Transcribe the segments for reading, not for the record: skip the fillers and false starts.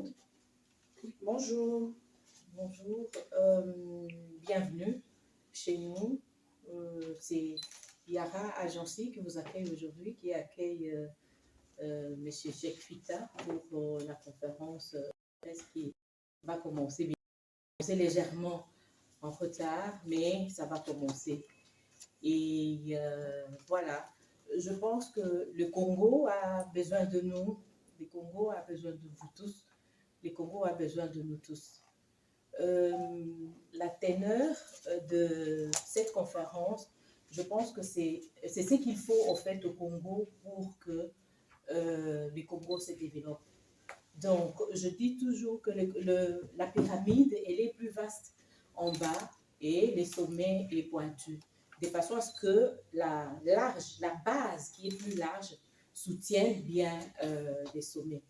Maud. Bonjour. Bonjour, bienvenue chez nous. C'est Yara Agency qui vous accueille aujourd'hui, qui accueille M. Cheikh Fita pour la conférence qui va commencer. Bien, c'est légèrement en retard, mais ça va commencer. Et voilà, je pense que le Congo a besoin de nous, le Congo a besoin de vous tous, le Congo a besoin de nous tous. La teneur de cette conférence, je pense que c'est ce qu'il faut en fait au Congo pour que le Congo se développe. Donc, je dis toujours que la pyramide, elle est plus vaste en bas et les sommets est pointu, de façon à ce que la base qui est plus large soutienne bien les sommets.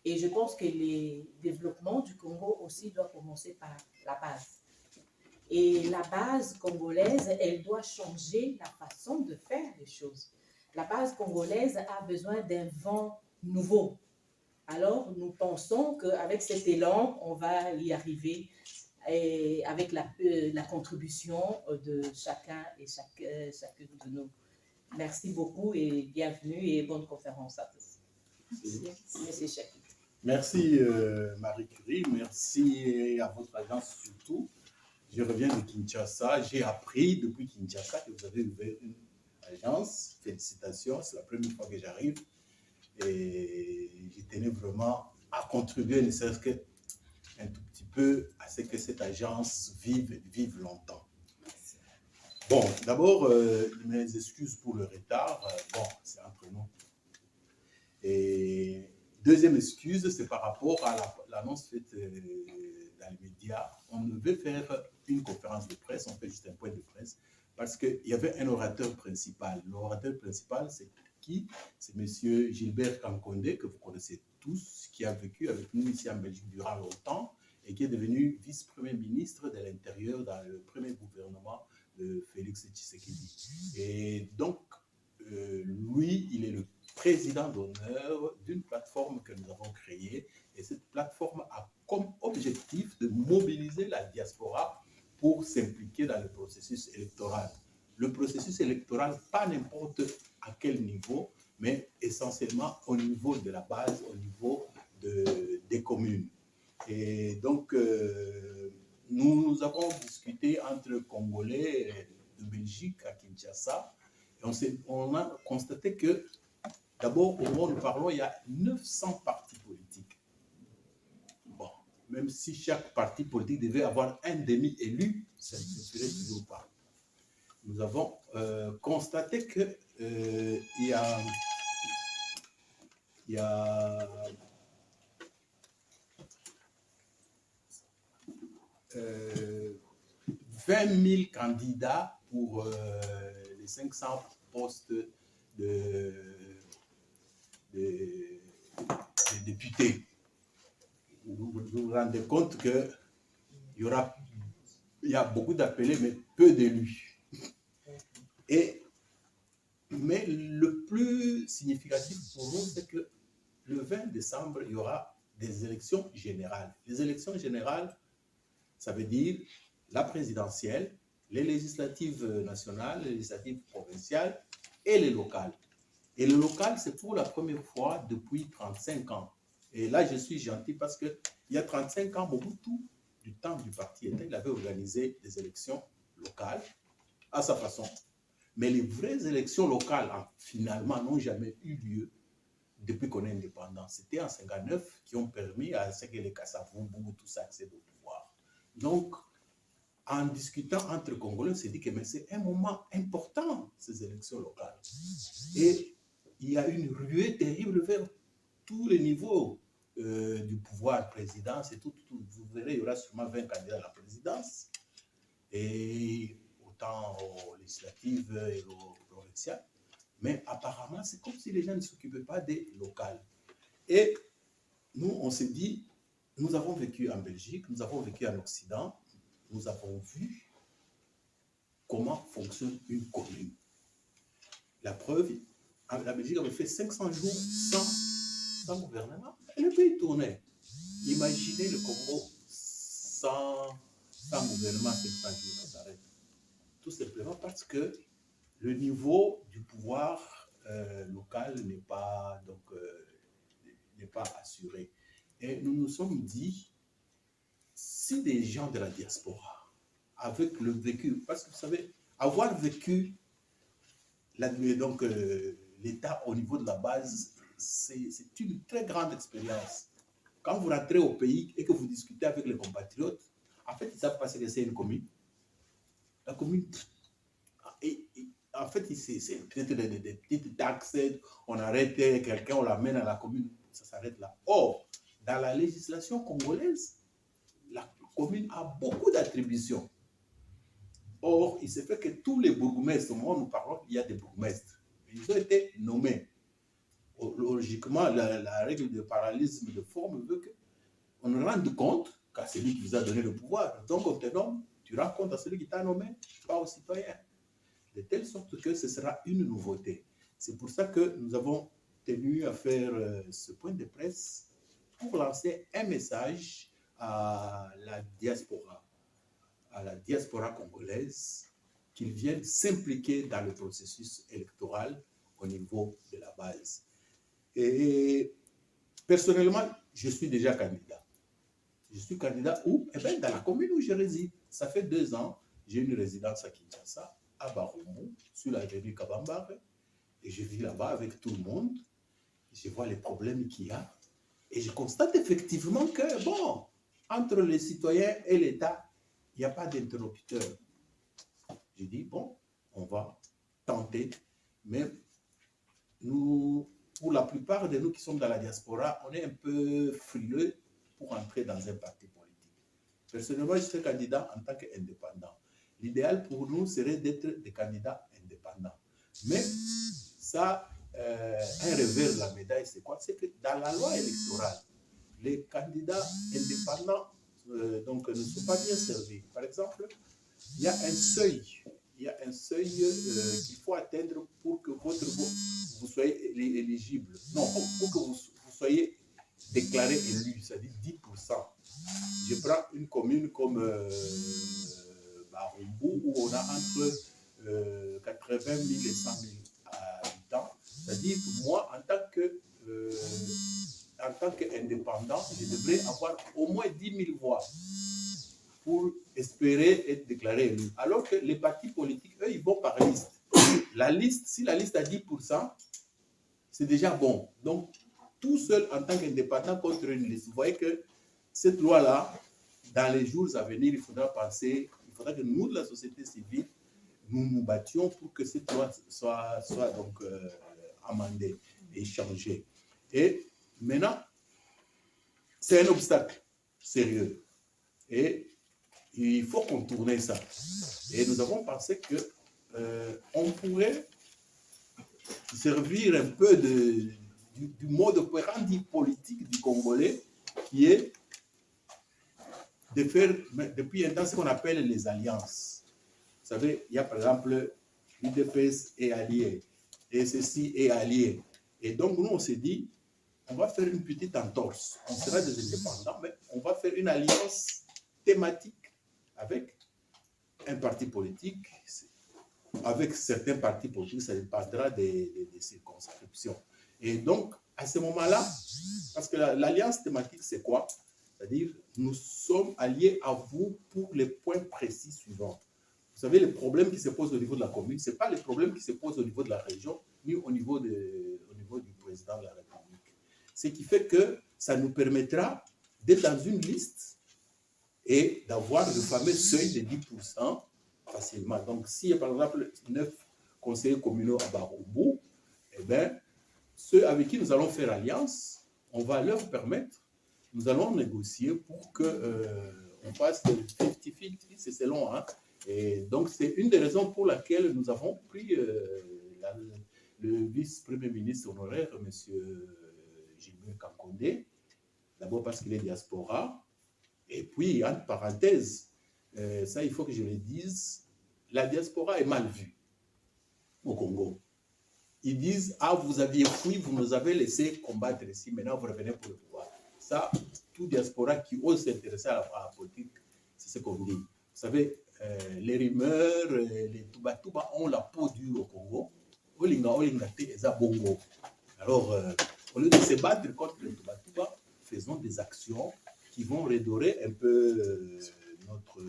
Et je pense que le développement du Congo aussi doit commencer par la base. Et la base congolaise, elle doit changer la façon de faire les choses. La base congolaise a besoin d'un vent nouveau. Alors, nous pensons qu'avec cet élan, on va y arriver et avec la contribution de chacun et chacune de nous. Merci beaucoup et bienvenue et bonne conférence à tous. Merci, Cheikh. Merci Marie Curie, merci à votre agence surtout. Je reviens de Kinshasa, j'ai appris depuis Kinshasa que vous avez ouvert une agence. Félicitations, c'est la première fois que j'arrive et je tenais vraiment à contribuer, ne serait-ce qu'un tout petit peu à ce que cette agence vive longtemps. Bon, d'abord, mes excuses pour le retard. Bon, c'est entre nous. Et deuxième excuse, c'est par rapport à l'annonce faite dans les médias. On devait faire une conférence de presse, on fait juste un point de presse, parce qu'il y avait un orateur principal. L'orateur principal, c'est qui? C'est M. Gilbert Kankonde, que vous connaissez tous, qui a vécu avec nous ici en Belgique durant longtemps et qui est devenu vice-premier ministre de l'Intérieur dans le premier gouvernement de Félix Tshisekedi. Et donc, lui, il est le président d'honneur d'une plateforme que nous avons créée. Et cette plateforme a comme objectif de mobiliser la diaspora pour s'impliquer dans le processus électoral. Le processus électoral, pas n'importe à quel niveau, mais essentiellement au niveau de la base, au niveau des communes. Et donc, nous avons discuté entre Congolais de Belgique à Kinshasa, et on a constaté que, d'abord, au moment où nous parlons, il y a 900 partis politiques. Bon, même si chaque parti politique devait avoir un demi-élu, ça ne suffirait toujours pas. Nous avons constaté que il y a 20 000 candidats pour les 500 postes de députés. Vous vous rendez compte qu'il y a beaucoup d'appelés, mais peu d'élus. Mais le plus significatif pour nous, c'est que le 20 décembre, il y aura des élections générales. Les élections générales, ça veut dire la présidentielle, les législatives nationales, les législatives provinciales et les locales. Et le local, c'est pour la première fois depuis 35 ans. Et là, je suis gentil parce qu'il y a 35 ans, Mobutu, du temps du parti, il avait organisé des élections locales à sa façon. Mais les vraies élections locales, finalement, n'ont jamais eu lieu depuis qu'on est indépendant. C'était en 1959 qui ont permis à ce que les Kassavou, tout ça, accèdent au pouvoir. Donc, en discutant entre Congolais, on s'est dit que c'est un moment important, ces élections locales. Et il y a une ruée terrible vers tous les niveaux du pouvoir, présidence et tout. Vous verrez, il y aura sûrement 20 candidats à la présidence. Et autant aux législatives et aux provinciales. Mais apparemment, c'est comme si les gens ne s'occupaient pas des locales. Et nous, on s'est dit, nous avons vécu en Belgique, nous avons vécu en Occident, nous avons vu comment fonctionne une commune. La preuve, la Belgique avait fait 500 jours sans gouvernement et le pays tournait. imaginez le Congo sans gouvernement, c'est que ça s'arrête. Tout simplement parce que le niveau du pouvoir local n'est pas, n'est pas assuré. Et nous nous sommes dit, si des gens de la diaspora, avec le vécu, parce que vous savez, avoir vécu l'État au niveau de la base, c'est une très grande expérience. Quand vous rentrez au pays et que vous discutez avec les compatriotes, en fait, ils savent pas ce que c'est une commune. La commune, en fait, c'est peut-être des petites taxes, on arrête quelqu'un, on l'amène à la commune, ça s'arrête là. Or, dans la législation congolaise, la commune a beaucoup d'attributions. Or, il se fait que tous les bourgmestres, au moment où nous parlons, il y a des bourgmestres. Ils ont été nommés. Logiquement, la règle de parallélisme de forme veut qu'on nous rende compte qu'à celui qui vous a donné le pouvoir. Donc, on te nomme, tu rends compte à celui qui t'a nommé, pas aux citoyens. De telle sorte que ce sera une nouveauté. C'est pour ça que nous avons tenu à faire ce point de presse pour lancer un message à la diaspora congolaise, qu'ils viennent s'impliquer dans le processus électoral au niveau de la base. Et personnellement, je suis déjà candidat. Je suis candidat où? Eh bien, dans la commune où je réside. Ça fait 2 ans, j'ai une résidence à Kinshasa, à Barumbu, sur l'avenue Kabambare, et je vis là-bas avec tout le monde. Je vois les problèmes qu'il y a, et je constate effectivement que, bon, entre les citoyens et l'État, il n'y a pas d'interlocuteur. Je dis, bon, on va tenter, mais nous, pour la plupart de nous qui sommes dans la diaspora, on est un peu frileux pour entrer dans un parti politique. Personnellement, je suis candidat en tant qu'indépendant. L'idéal pour nous serait d'être des candidats indépendants. Mais ça, un revers de la médaille, c'est quoi? C'est que dans la loi électorale, les candidats indépendants ne sont pas bien servis. Par exemple, il y a un seuil qu'il faut atteindre pour que vous soyez éligible. Non, pour que vous soyez déclaré élu, c'est-à-dire 10%. Je prends une commune comme Barumbu, où on a entre 80 000 et 100 000 habitants. C'est-à-dire que moi, en tant qu'indépendant, je devrais avoir au moins 10 000 voix pour espérer être déclaré élu. Alors que les partis politiques, eux, ils vont par liste. Si la liste a 10%, c'est déjà bon. Donc, tout seul en tant qu'indépendant contre une liste. Vous voyez que cette loi-là, dans les jours à venir, il faudra que nous, de la société civile, nous nous battions pour que cette loi soit amendée et changée. Et maintenant, c'est un obstacle sérieux. Et il faut contourner ça. Et nous avons pensé que on pourrait servir un peu du mode operandi politique du Congolais, qui est de faire depuis un temps ce qu'on appelle les alliances. Vous savez, il y a par exemple l'UDPS est allié, et ceci est allié. Et donc nous, on s'est dit, on va faire une petite entorse. On sera des indépendants, mais on va faire une alliance thématique avec un parti politique. Avec certains partis politiques, ça dépendra des circonscriptions. Et donc, à ce moment-là, parce que l'alliance thématique, c'est quoi? C'est-à-dire, nous sommes alliés à vous pour les points précis suivants. Vous savez, les problèmes qui se posent au niveau de la commune, ce n'est pas les problèmes qui se posent au niveau de la région, ni au niveau du président de la République. Ce qui fait que ça nous permettra d'être dans une liste et d'avoir le fameux seuil de 10% facilement. Donc, s'il y a par exemple 9 conseillers communaux à Barumbu, eh bien, ceux avec qui nous allons faire alliance, on va leur permettre, nous allons négocier pour qu'on fasse 50-50, c'est selon. Hein. Et donc, c'est une des raisons pour laquelle nous avons pris le vice-premier ministre honoraire, M. Gilbert Kankondé, d'abord parce qu'il est diaspora, et puis, entre parenthèses, ça, il faut que je le dise, la diaspora est mal vue au Congo. Ils disent, ah, vous aviez fui, vous nous avez laissé combattre ici, maintenant vous revenez pour le pouvoir. Ça, tout diaspora qui ose s'intéresser à la politique, c'est ce qu'on dit. Vous savez, les rumeurs, les Touba ont la peau dure au Congo. Olinga te eza bongo. Alors, au lieu de se battre contre les Touba, faisons des actions qui vont redorer un peu notre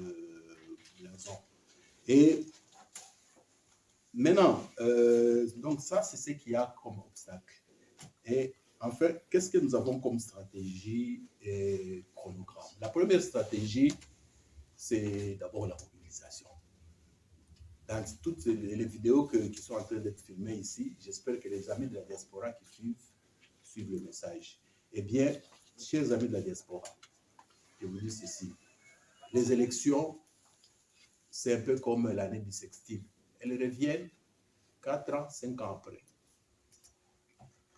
blason. Et maintenant, donc ça, c'est ce qu'il y a comme obstacle. Et en fait, qu'est-ce que nous avons comme stratégie et chronogramme? La première stratégie, c'est d'abord la mobilisation. Dans toutes les vidéos qui sont en train d'être filmées ici, j'espère que les amis de la diaspora qui suivent le message. Eh bien, chers amis de la diaspora, je vous dis ceci. Les élections, c'est un peu comme l'année bissextile. Elles reviennent 4 ans, 5 ans après.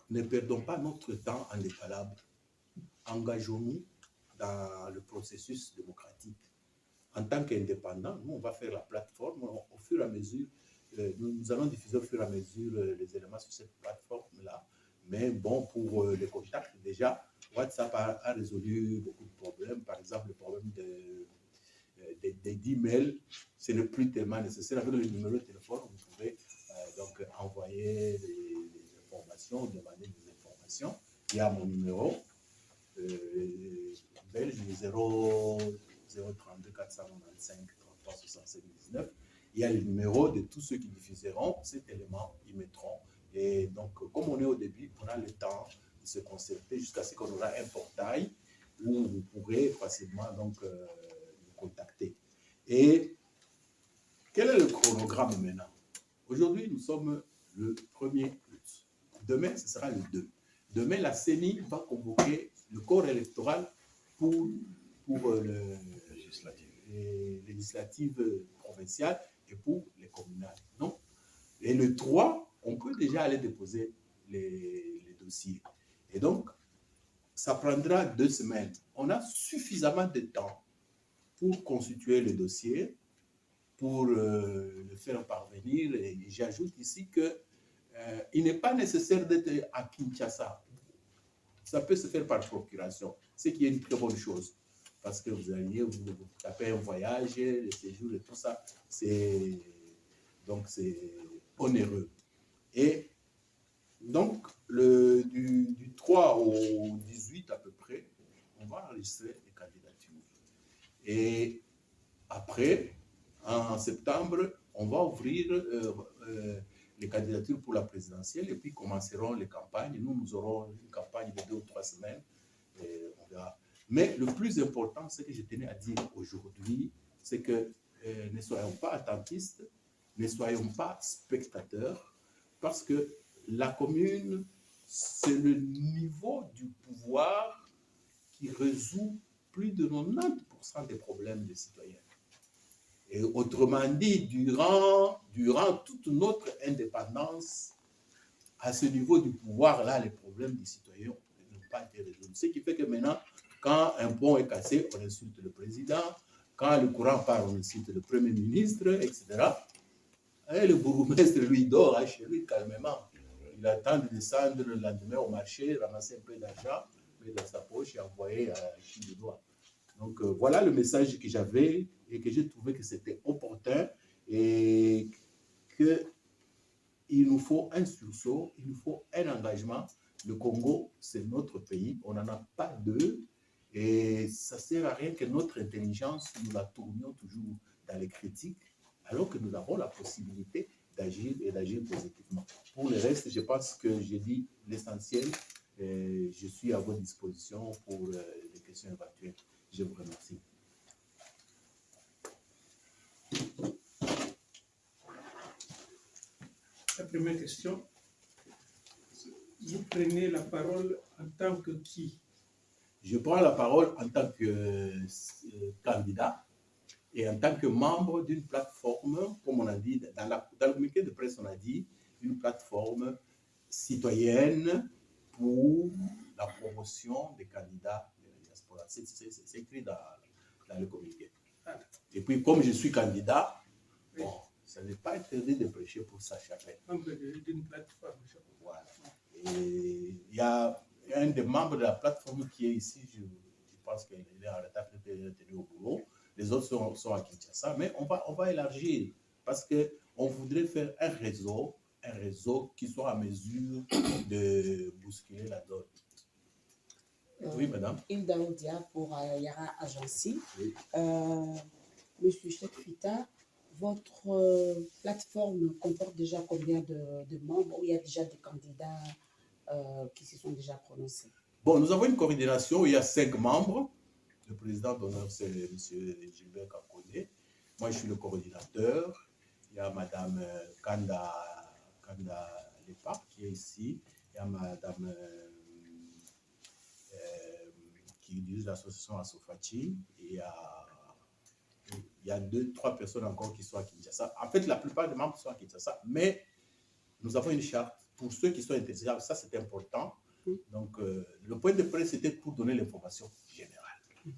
Ne perdons pas notre temps en des palabres. Engageons-nous dans le processus démocratique. En tant qu'indépendants, nous, on va faire la plateforme. Au fur et à mesure, nous allons diffuser au fur et à mesure les éléments sur cette plateforme-là. Mais bon, pour les contacts, déjà, WhatsApp a résolu beaucoup de problèmes. Par exemple, le problème des emails, ce n'est plus tellement nécessaire. Avec le numéro de téléphone, vous pouvez donc envoyer des informations, demander des informations. Il y a mon numéro belge, 032 495 33 65 19. Il y a le numéro de tous ceux qui diffuseront cet élément, ils mettront. Et donc, comme on est au début, on a le temps de se concerter jusqu'à ce qu'on aura un portail où vous pourrez facilement donc, nous contacter. Et quel est le chronogramme maintenant? Aujourd'hui, nous sommes le 1er août. Demain, ce sera le 2. Demain, la CENI va convoquer le corps électoral pour les législatives provinciales et pour les communales. Non? Et le 3, on peut déjà aller déposer les dossiers. Et donc, ça prendra 2 semaines. On a suffisamment de temps pour constituer le dossier, pour le faire parvenir. Et j'ajoute ici qu'il n'est pas nécessaire d'être à Kinshasa. Ça peut se faire par procuration, ce qui est une très bonne chose. Parce que vous allez vous tapez un voyage, le séjour et tout ça, c'est onéreux. Et donc, du 3 au 18 à peu près, on va enregistrer les candidatures. Et après, en septembre, on va ouvrir les candidatures pour la présidentielle et puis commenceront les campagnes. Nous aurons une campagne de 2 ou 3 semaines. Et on verra. Mais le plus important, ce que je tenais à dire aujourd'hui, c'est que ne soyons pas attentistes, ne soyons pas spectateurs, parce que la commune, c'est le niveau du pouvoir qui résout plus de 90% des problèmes des citoyens. Et autrement dit, durant toute notre indépendance, à ce niveau du pouvoir-là, les problèmes des citoyens n'ont pas été résolus. Ce qui fait que maintenant, quand un pont est cassé, on insulte le président. Quand le courant part, on insulte le premier ministre, etc. Et le bourgmestre, lui, dort chez lui calmement. Il attend de descendre le lendemain au marché, ramasser un peu d'argent, mettre dans sa poche et envoyer à qui il doit. Donc, voilà le message que j'avais et que j'ai trouvé que c'était opportun et qu'il nous faut un sursaut, il nous faut un engagement. Le Congo, c'est notre pays, on n'en a pas deux et ça ne sert à rien que notre intelligence, nous la tournions toujours dans les critiques, alors que nous avons la possibilité d'agir et d'agir positivement. Pour le reste, je pense que j'ai dit l'essentiel. Je suis à votre disposition pour les questions éventuelles. Je vous remercie. La première question, vous prenez la parole en tant que qui? Je prends la parole en tant que candidat et en tant que membre d'une plateforme, comme on a dit, dans le communiqué de presse, on a dit, une plateforme citoyenne pour la promotion des candidats de la diaspora. C'est écrit dans le communiqué. Et puis, comme je suis candidat, bon, ça n'est pas interdit de prêcher pour sa chapelle. D'une plateforme. Voilà. Et il y a un des membres de la plateforme qui est ici, je pense qu'il est en retard, peut-être tenu au boulot. Les autres sont à Kinshasa, mais on va élargir parce qu'on voudrait faire un réseau qui soit à mesure de bousculer la donne. Oui, madame. Hilda Oudia pour Yara Agency. Oui. Monsieur Cheikh Fita, votre plateforme comporte déjà combien de membres ou il y a déjà des candidats qui se sont déjà prononcés? Bon, nous avons une coordination où il y a 5 membres. Le président d'honneur, c'est M. Gilbert Kakone. Moi, je suis le coordinateur. Il y a Mme Kanda Lepa qui est ici. Il y a Mme qui dirige l'association Asofati. Et il y a 2-3 personnes encore qui sont à Kinshasa. En fait, la plupart des membres sont à Kinshasa, mais nous avons une charte pour ceux qui sont intéressés. Ça, c'est important. Donc, le point de presse, c'était pour donner l'information générale.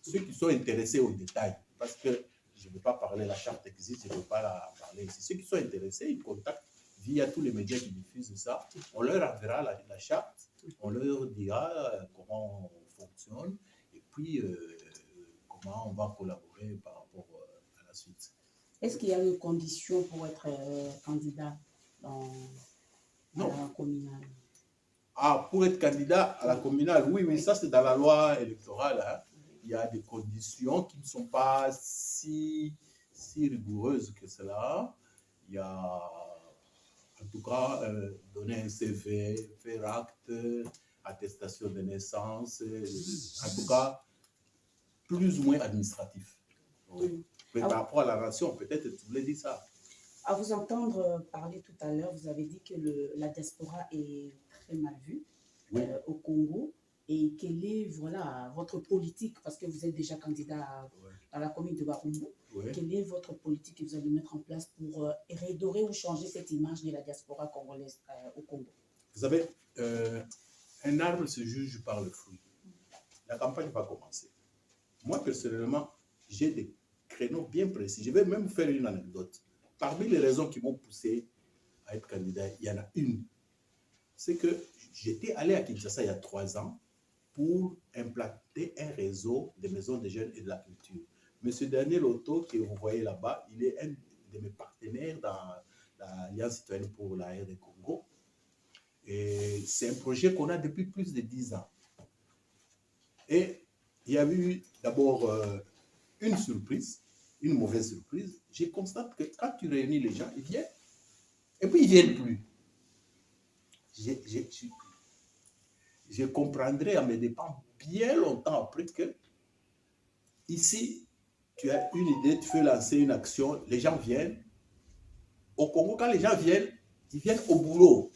Ceux qui sont intéressés au détail, parce que je ne veux pas parler, la charte existe, je ne veux pas la parler ici. Ceux qui sont intéressés, ils contactent via tous les médias qui diffusent ça. On leur enverra la charte, on leur dira comment on fonctionne et puis comment on va collaborer par rapport à la suite. Est-ce qu'il y a une condition pour être candidat à la communale? Ah, pour être candidat à la communale, oui, ça c'est dans la loi électorale. Hein. Il y a des conditions qui ne sont pas si rigoureuses que cela. Il y a, en tout cas, donner un CV, faire acte, attestation de naissance, en tout cas, plus ou moins administratif. Oui. Mais par rapport à la nation, peut-être tu voulais dire ça. À vous entendre parler tout à l'heure, vous avez dit que la diaspora est très mal vue au Congo. Et quelle est votre politique, parce que vous êtes déjà candidat à la commune de Barumbu, quelle est votre politique que vous allez mettre en place pour redorer ou changer cette image de la diaspora congolaise au Congo? Vous savez, un arbre se juge par le fruit. La campagne va commencer. Moi, personnellement, j'ai des créneaux bien précis. Je vais même vous faire une anecdote. Parmi les raisons qui m'ont poussé à être candidat, il y en a une. C'est que j'étais allé à Kinshasa il y a 3 ans pour implanter un réseau de maisons de jeunes et de la culture. Monsieur Daniel Otto, que vous voyez là-bas, il est un de mes partenaires dans l'Alliance citoyenne pour la RD Congo. Et c'est un projet qu'on a depuis plus de 10 ans. Et il y a eu d'abord une surprise, une mauvaise surprise. Je constate que quand tu réunis les gens, ils viennent, et puis ils ne viennent plus. Je comprendrai à mes dépens bien longtemps après que ici, tu as une idée, tu veux lancer une action, les gens viennent. Au Congo, quand les gens viennent, ils viennent au boulot.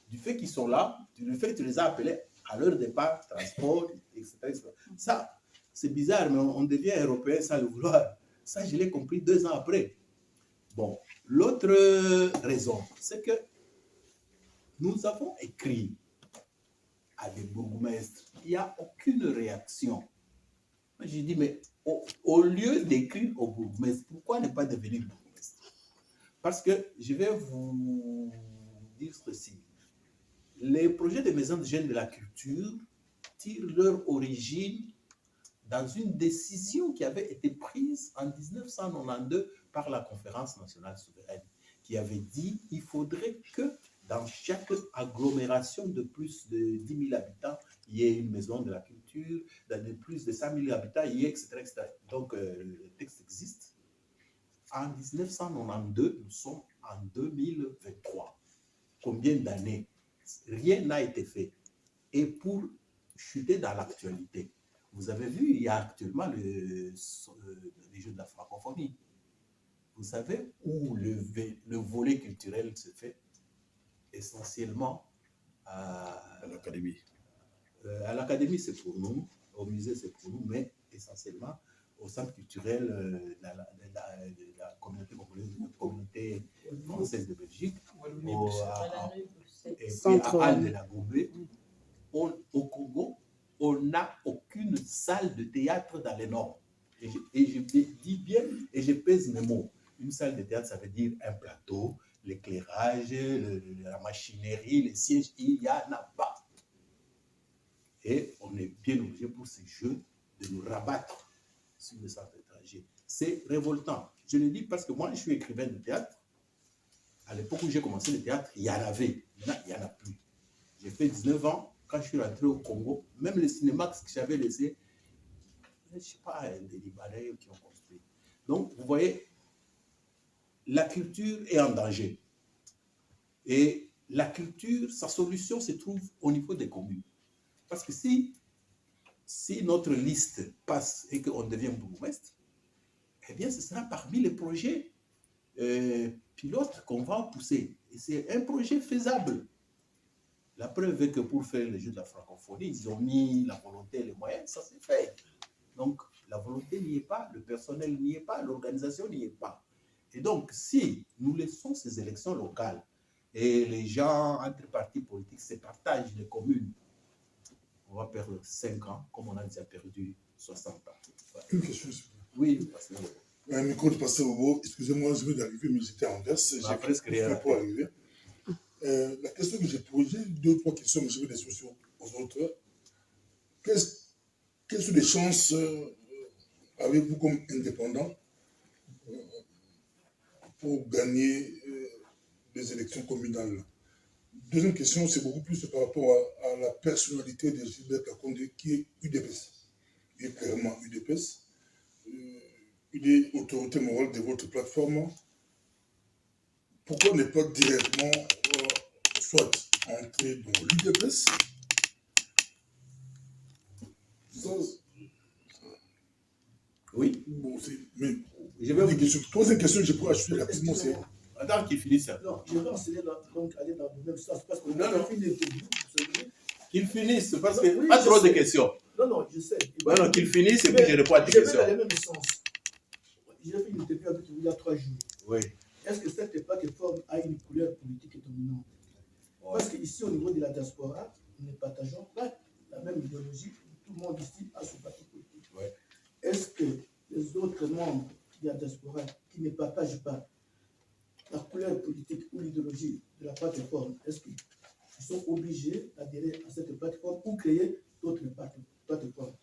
Du fait qu'ils sont là, du fait que tu les as appelés à leur départ, transport, etc. Ça, c'est bizarre, mais on devient européen sans le vouloir. Ça, je l'ai compris 2 ans après. Bon, l'autre raison, c'est que nous avons écrit à des bourgmestres. Il n'y a aucune réaction. Moi, j'ai dit, mais au lieu d'écrire au bourgmestre, pourquoi ne pas devenir bourgmestre? Parce que je vais vous dire ceci. Les projets de maisons de jeunes de la culture tirent leur origine dans une décision qui avait été prise en 1992 par la Conférence nationale souveraine, qui avait dit qu'il faudrait que dans chaque agglomération de plus de 10 000 habitants, il y ait une maison de la culture, dans de plus de 5 000 habitants, il y ait, etc. etc. Donc, le texte existe. En 1992, nous sommes en 2023. Combien d'années? Rien n'a été fait. Et pour chuter dans l'actualité, vous avez vu, il y a actuellement les Jeux de la francophonie. Vous savez où le volet culturel se fait? Essentiellement à l'académie. À l'académie, c'est pour nous, au musée, c'est pour nous, mais essentiellement au centre culturel de la communauté française de Belgique, et puis à Halle de la Goumbé. Au Congo, on n'a aucune salle de théâtre dans les normes. Et je dis bien, et je pèse mes mots. Une salle de théâtre, ça veut dire un plateau, l'éclairage, la machinerie, les sièges, il n'y en a pas. Et on est bien obligé pour ces jeux de nous rabattre sur le centre étranger. C'est révoltant. Je le dis parce que moi, je suis écrivain de théâtre. À l'époque où j'ai commencé le théâtre, il y en avait. Maintenant, il n'y en a plus. J'ai fait 19 ans. Quand je suis rentré au Congo, même le cinéma que j'avais laissé, je ne sais pas, des Libanais qui ont construit. Donc, vous voyez, la culture est en danger. Et la culture, sa solution se trouve au niveau des communes. Parce que si notre liste passe et qu'on devient bourgmestre, eh bien, ce sera parmi les projets pilotes qu'on va pousser. Et c'est un projet faisable. La preuve est que pour faire le jeu de la francophonie, ils ont mis la volonté et les moyens, ça s'est fait. Donc, la volonté n'y est pas, le personnel n'y est pas, l'organisation n'y est pas. Et donc, si nous laissons ces élections locales et les gens, entre partis politiques, se partagent les communes, on va perdre 5 ans, comme on a déjà perdu 60 ans. Voilà. Une question, s'il vous plaît. Oui, parce que... Un micro de Pasteur Bobo, excusez-moi, je viens d'arriver, mais j'étais en Anvers. J'ai presque rien pour arriver. La question que j'ai posée, 2 ou 3 questions, mais je vais les soucier aux autres. Quelles sont les chances avez-vous comme indépendant pour gagner des élections communales? Deuxième question, c'est beaucoup plus par rapport à la personnalité de Gilbert Kakonde, qui est UDPS. Il est clairement UDPS. Il est autorité morale de votre plateforme. Pourquoi ne pas directement soit entrer dans l'UDPS Oui. Bon, mais je vais vous dire. Troisième question, je peux ajouter rapidement. Attends qu'il finisse. Non, je vais enseigner donc aller dans le même sens parce que non. Qu'il finisse parce que oui, pas trop de questions. Non, je sais. Non, qu'il finisse et puis je réponds à tes questions. Je vais dans le même sens. J'ai fait une interview avec vous il y a 3 jours. Oui. Est-ce que cette plateforme a une couleur politique dominante? Parce qu'ici, au niveau de la diaspora, nous ne partageons pas la même idéologie. Tout le monde ici a son parti politique. Oui. Est-ce que les autres membres de la diaspora qui ne partagent pas la couleur politique ou l'idéologie de la plateforme, est-ce qu'ils sont obligés d'adhérer à cette plateforme ou créer d'autres plateformes?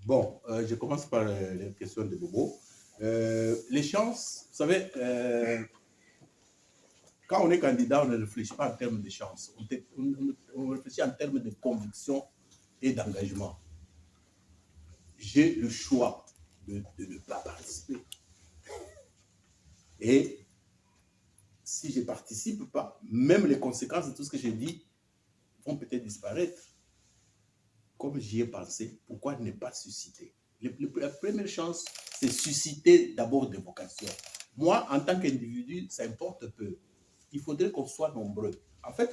Bon, je commence par les questions de Bobo. Les chances, vous savez, quand on est candidat, on ne réfléchit pas en termes de chances. On réfléchit en termes de conviction et d'engagement. J'ai le choix de ne pas participer. Et si je ne participe pas, même les conséquences de tout ce que j'ai dit vont peut-être disparaître. Comme j'y ai pensé, pourquoi ne pas susciter? La première chance, c'est susciter d'abord des vocations. Moi, en tant qu'individu, ça importe peu. Il faudrait qu'on soit nombreux. En fait,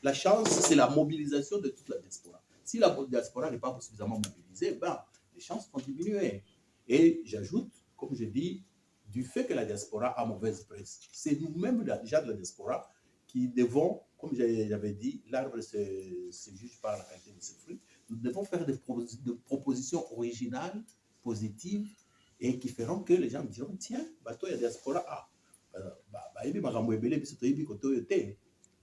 la chance, c'est la mobilisation de toute la diaspora. Si la diaspora n'est pas suffisamment mobilisée, les chances vont diminuer. Et j'ajoute, comme je dis, du fait que la diaspora a mauvaise presse. C'est nous-mêmes, déjà de la diaspora, qui devons, comme j'avais dit, l'arbre se juge par la qualité de ses fruits. Nous devons faire des propositions originales, positives, et qui feront que les gens diront, tiens, toi, il y a diaspora.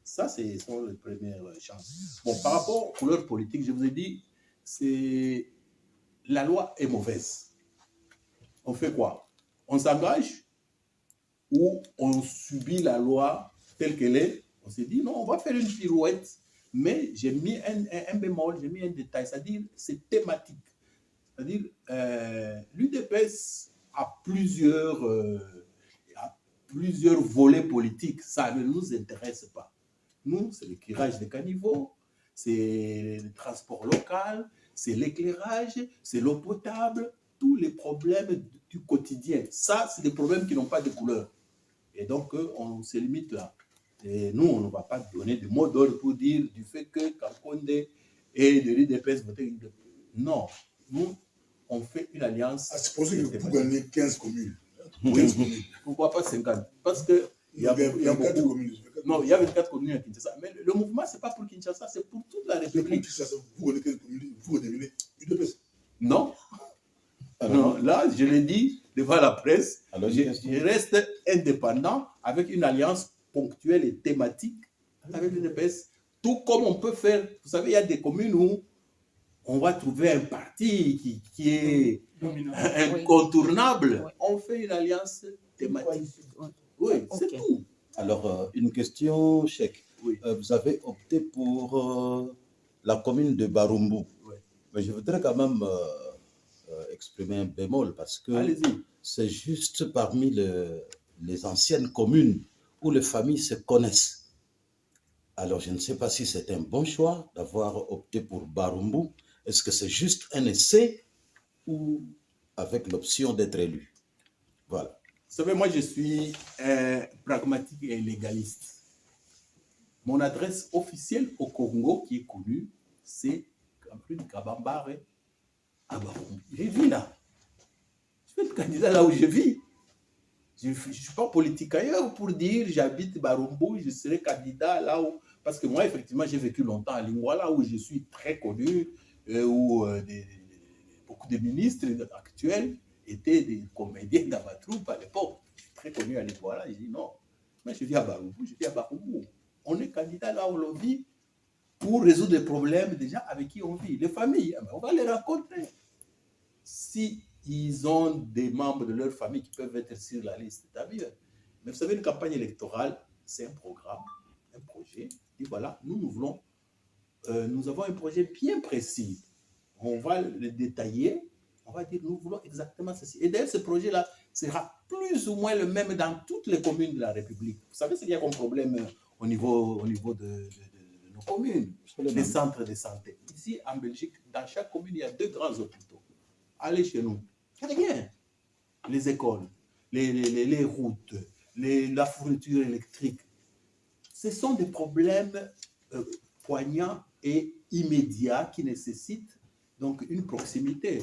Ça, c'est les premières chances. Bon, par rapport aux couleurs politiques, je vous ai dit, la loi est mauvaise. On fait quoi? On s'engage ou on subit la loi telle qu'elle est? On s'est dit, non, on va faire une pirouette. Mais j'ai mis un bémol, j'ai mis un détail, c'est-à-dire c'est thématique. C'est-à-dire l'UDPS a plusieurs volets politiques, ça ne nous intéresse pas. Nous, c'est le curage des caniveaux, c'est le transport local, c'est l'éclairage, c'est l'eau potable, tous les problèmes du quotidien. Ça, c'est des problèmes qui n'ont pas de couleur. Et donc, on se limite là. Et nous, on ne va pas donner de mots d'ordre pour dire du fait que Kakonde et de l'UDPS votent. Non, nous, on fait une alliance. C'est possible que vous gagnez 15 communes. Oui. Pourquoi pas 50? Parce que il y a beaucoup. Communes. Non, il y a 24 communes à Kinshasa. Mais le mouvement, ce n'est pas pour Kinshasa, c'est pour toute la République. Vous gagnez 15 communes, vous redevenez UDPS. Non. Non, là, je l'ai dit devant la presse, je reste indépendant avec une alliance ponctuelle et thématique avec l'UDPS. Tout comme on peut faire, vous savez, il y a des communes où on va trouver un parti qui est Dominant. incontournable. Oui. On fait une alliance thématique. Oui, c'est Ok. tout. Alors, une question, Cheikh. Oui. Vous avez opté pour la commune de Barumbu. Oui. Mais je voudrais quand même exprimer un bémol parce que Allez-y. c'est juste parmi les anciennes communes où les familles se connaissent. Alors, je ne sais pas si c'est un bon choix d'avoir opté pour Barumbu. Est-ce que c'est juste un essai ou avec l'option d'être élu? Voilà. Vous savez, moi, je suis pragmatique et légaliste. Mon adresse officielle au Congo, qui est connue, c'est rue de Kabambare à Barumbu. Je vis là. Je suis candidat là où je vis. Je ne suis pas politique ailleurs pour dire j'habite Barumbu, je serai candidat là où. Parce que moi, effectivement, j'ai vécu longtemps à Lingwala, où je suis très connu, où beaucoup de ministres actuels étaient des comédiens dans ma troupe à l'époque. Je suis très connu à Lingwala. J'ai dit non, moi je vis à Barumbu, je vis à Barumbu. On est candidat là où l'on vit pour résoudre les problèmes déjà avec qui on vit. Les familles, on va les rencontrer. Si ils ont des membres de leur famille qui peuvent être sur la liste, c'est mieux. Mais vous savez, une campagne électorale, c'est un programme, un projet. Et voilà, nous avons un projet bien précis. On va le détailler. On va dire, nous voulons exactement ceci. Et d'ailleurs, ce projet-là sera plus ou moins le même dans toutes les communes de la République. Vous savez ce qu'il y a comme problème au niveau de nos communes, les centres de santé. Ici, en Belgique, dans chaque commune, il y a 2 grands hôpitaux. Allez chez nous. Il n'y a rien. Les écoles, les routes, la fourniture électrique. Ce sont des problèmes poignants et immédiats qui nécessitent donc une proximité.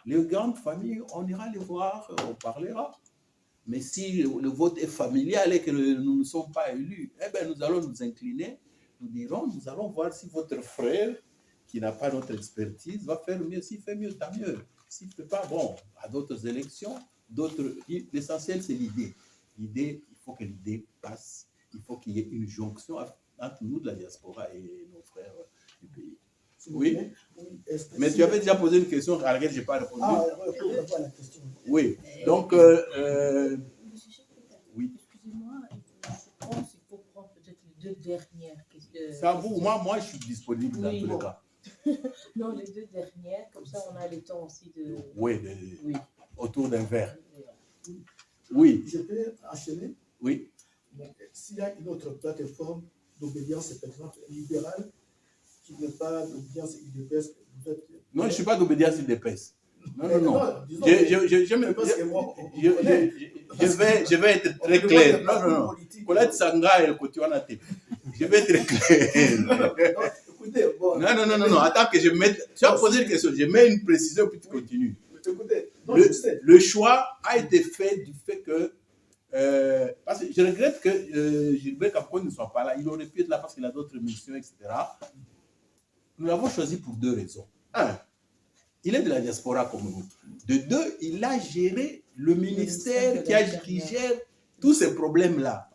Les grandes familles, on ira les voir, on parlera. Mais si le vote est familial et que nous ne sommes pas élus, eh bien, nous allons nous incliner. Nous dirons, nous allons voir si votre frère, qui n'a pas notre expertise, va faire mieux. S'il fait mieux, tant mieux. S'il ne fait pas, bon, à d'autres élections, l'essentiel, c'est l'idée. L'idée, il faut que l'idée passe. Il faut qu'il y ait une jonction entre nous de la diaspora et nos frères du pays. Oui. Mais tu avais déjà posé une question à laquelle je n'ai pas répondu. Ah, pour répondre à la question. Oui. Donc, oui. Excusez-moi, je pense qu'il faut prendre peut-être les 2 dernières questions. C'est à vous. Moi, je suis disponible dans Oui, tous bon. les cas. Non, les 2 dernières, comme ça on a le temps aussi de. Oui, Oui. autour d'un verre. Oui, Je peux enchaîner. oui. Donc, s'il y a une autre plateforme d'obédience, par exemple, libérale, qui n'est pas d'obédience UDPS, vous êtes. Non, je ne suis pas d'obédience UDPS. Non, non, non. Disons, parce que moi, Je vais être très clair. Non, non, non. Colette Sanga et Kotiwana Tepe. Je vais être clair. Écoutez, bon. Non, non, non, non, non. Attends que je mette. Tu as posé une question. Je mets une précision puis tu continues. Écoutez, non, je sais. Le choix a été fait du fait que. Parce que je regrette que Gilbert Capone ne soit pas là. Il aurait pu être là parce qu'il a d'autres missions, etc. Nous l'avons choisi pour 2 raisons. 1, il est de la diaspora comme nous. De 2, il a géré le ministère qui gère tous ces problèmes-là.